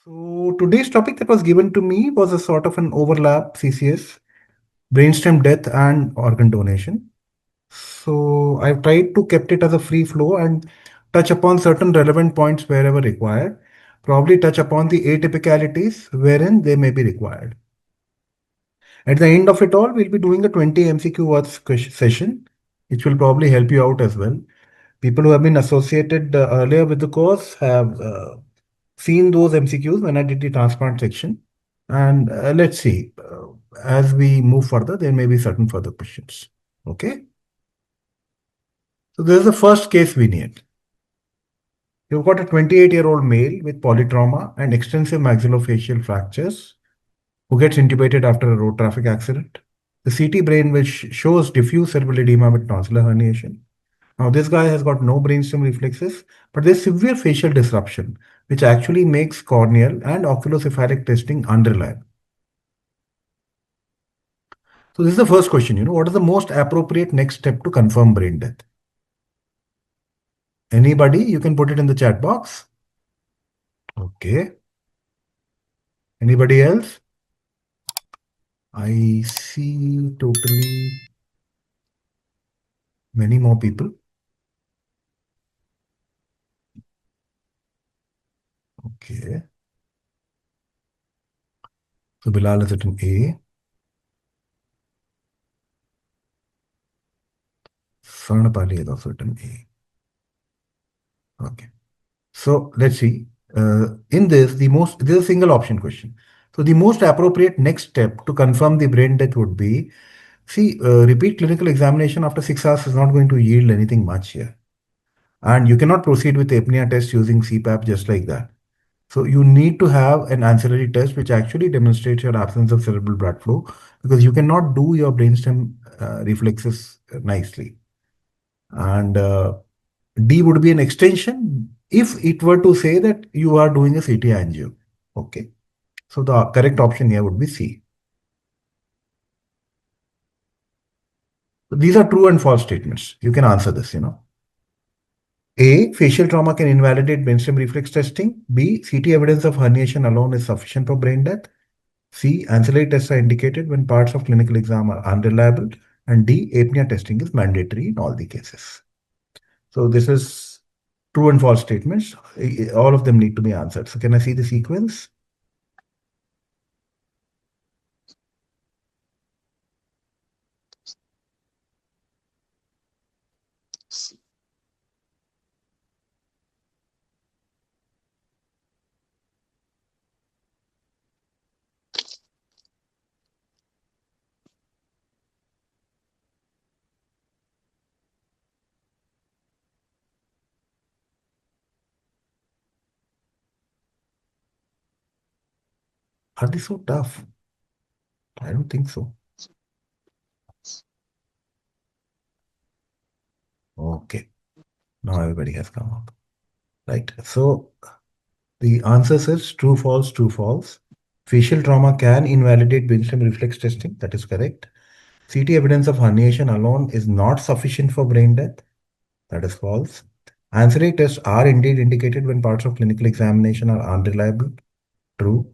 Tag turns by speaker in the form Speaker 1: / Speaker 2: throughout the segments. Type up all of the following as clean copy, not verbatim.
Speaker 1: So today's topic that was given to me was a sort of an overlap CCS, brainstem death and organ donation. So I've tried to kept it as a free flow and touch upon certain relevant points wherever required. Probably touch upon the atypicalities wherein they may be required. At the end of it all, we'll be doing a 20 MCQ words session, which will probably help you out as well. People who have been associated earlier with the course have seen those MCQs when I did the transplant section. And let's see, as we move further, there may be certain further questions. Okay. So this is the first case we need. You've got a 28-year-old male with polytrauma and extensive maxillofacial fractures who gets intubated after a road traffic accident. The CT brain which shows diffuse cerebral edema with tonsillar herniation. Now, this guy has got no brainstem reflexes, but there's severe facial disruption, which actually makes corneal and oculocephalic testing unreliable. So, this is the first question, what is the most appropriate next step to confirm brain death? Anybody? You can put it in the chat box. Okay. Anybody else? I see totally many more people. Okay. So Bilal is written A. Sarnapali is also written A. Okay. So let's see. In this, this is a single option question. So the most appropriate next step to confirm the brain death would be, see, repeat clinical examination after 6 hours is not going to yield anything much here. And you cannot proceed with apnea test using CPAP just like that. So you need to have an ancillary test which actually demonstrates your absence of cerebral blood flow because you cannot do your brainstem reflexes nicely. And D would be an extension if it were to say that you are doing a CT angio. Okay. So the correct option here would be C. So these are true and false statements. You can answer this. A, facial trauma can invalidate brainstem reflex testing. B, CT evidence of herniation alone is sufficient for brain death. C, ancillary tests are indicated when parts of clinical exam are unreliable. And D, apnea testing is mandatory in all the cases. So this is true and false statements. All of them need to be answered. So can I see the sequence? Are they so tough? I don't think so. Okay. Now everybody has come up. Right. So the answer says true, false, true, false. Facial trauma can invalidate brainstem reflex testing. That is correct. CT evidence of herniation alone is not sufficient for brain death. That is false. Ancillary tests are indeed indicated when parts of clinical examination are unreliable. True.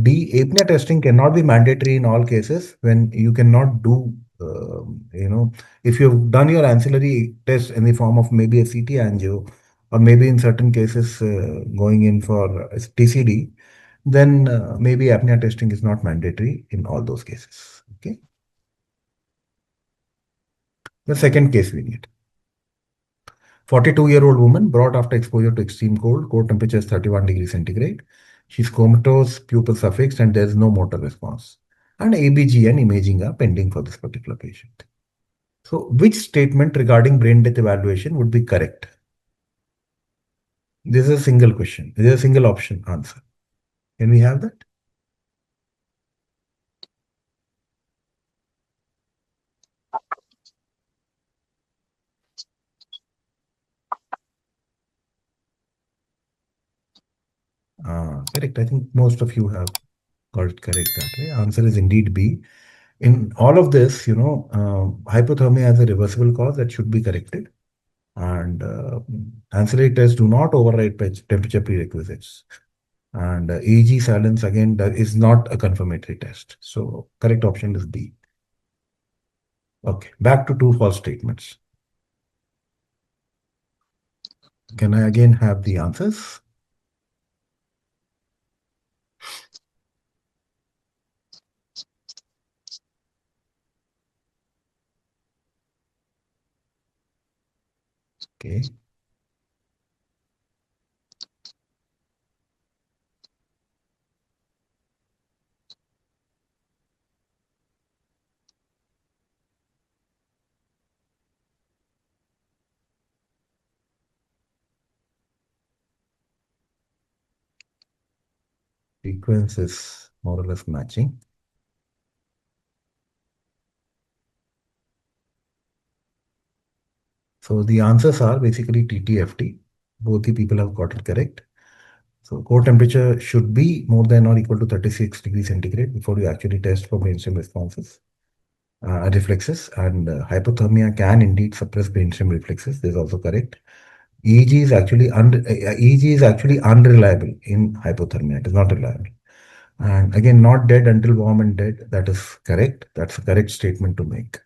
Speaker 1: D, apnea testing cannot be mandatory in all cases when you cannot do, if you've done your ancillary test in the form of maybe a CT angio or maybe in certain cases going in for TCD, then maybe apnea testing is not mandatory in all those cases. Okay. The second case we need. 42-year-old woman brought after exposure to extreme cold. Core temperature is 31 degrees centigrade. She's comatose, pupils are fixed, and there's no motor response. And ABG and imaging are pending for this particular patient. So which statement regarding brain death evaluation would be correct? This is a single question. This is a single option answer. Can we have that? Correct. I think most of you have got it correct that way. Answer is indeed B. In all of this, hypothermia is a reversible cause that should be corrected. And ancillary tests do not override temperature prerequisites. And EEG silence again is not a confirmatory test. So correct option is B. Okay, back to true false statements. Can I again have the answers? Okay. Sequence is more or less matching. So the answers are basically TTFT. Both the people have got it correct. So core temperature should be more than or equal to 36 degrees centigrade before you actually test for brainstem responses, reflexes, and hypothermia can indeed suppress brainstem reflexes. This is also correct. EEG is actually unreliable in hypothermia. It is not reliable. And again, not dead until warm and dead. That is correct. That's a correct statement to make.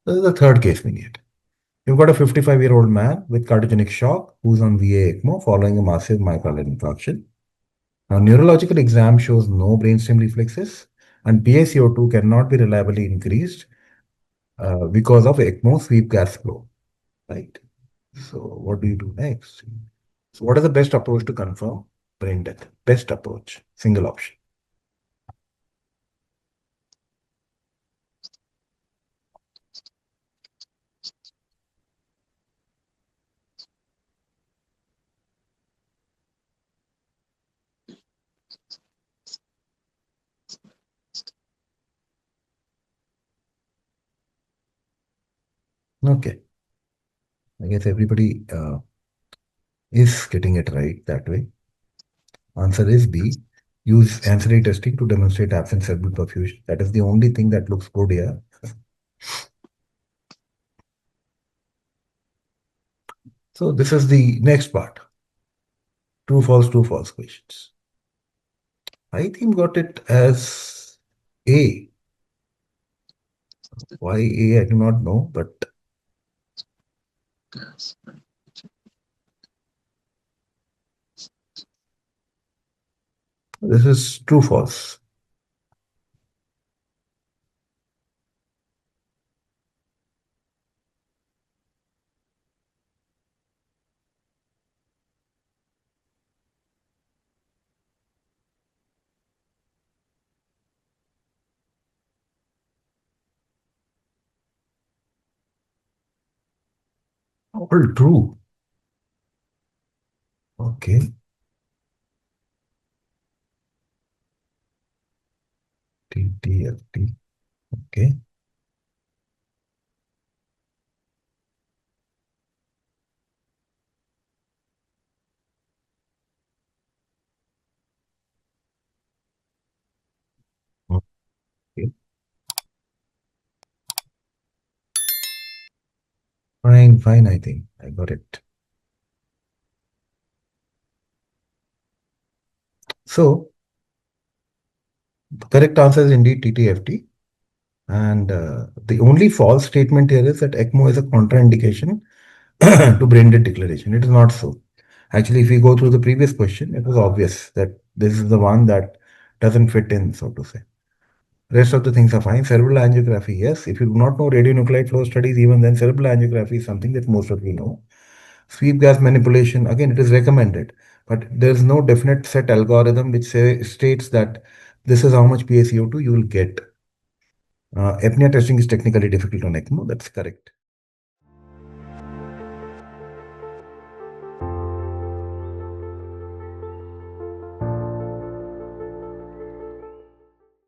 Speaker 1: This is the third case we need. You've got a 55-year-old man with cardiogenic shock who's on VA ECMO following a massive myocardial infarction. Now, neurological exam shows no brainstem reflexes, and PaCO2 cannot be reliably increased because of ECMO sweep gas flow, right? So, what do you do next? So, what is the best approach to confirm brain death? Best approach, single option. Okay, I guess everybody is getting it right that way. Answer is B. Use ancillary testing to demonstrate absent cerebral perfusion. That is the only thing that looks good here. So this is the next part. True, false questions. I think got it as A. Why A, I do not know, but this is true, false. All true. Okay. TTFT. Okay. Okay. Fine, fine, I think. I got it. So, the correct answer is indeed TTFT. And the only false statement here is that ECMO is a contraindication to brain death declaration. It is not so. Actually, if we go through the previous question, it was obvious that this is the one that doesn't fit in, so to say. Rest of the things are fine. Cerebral angiography, yes. If you do not know radionuclide flow studies, even then cerebral angiography is something that most of you know. Sweep gas manipulation, again, it is recommended, but there's no definite set algorithm which states that this is how much PaCO2 you will get. Apnea testing is technically difficult on ECMO. That's correct.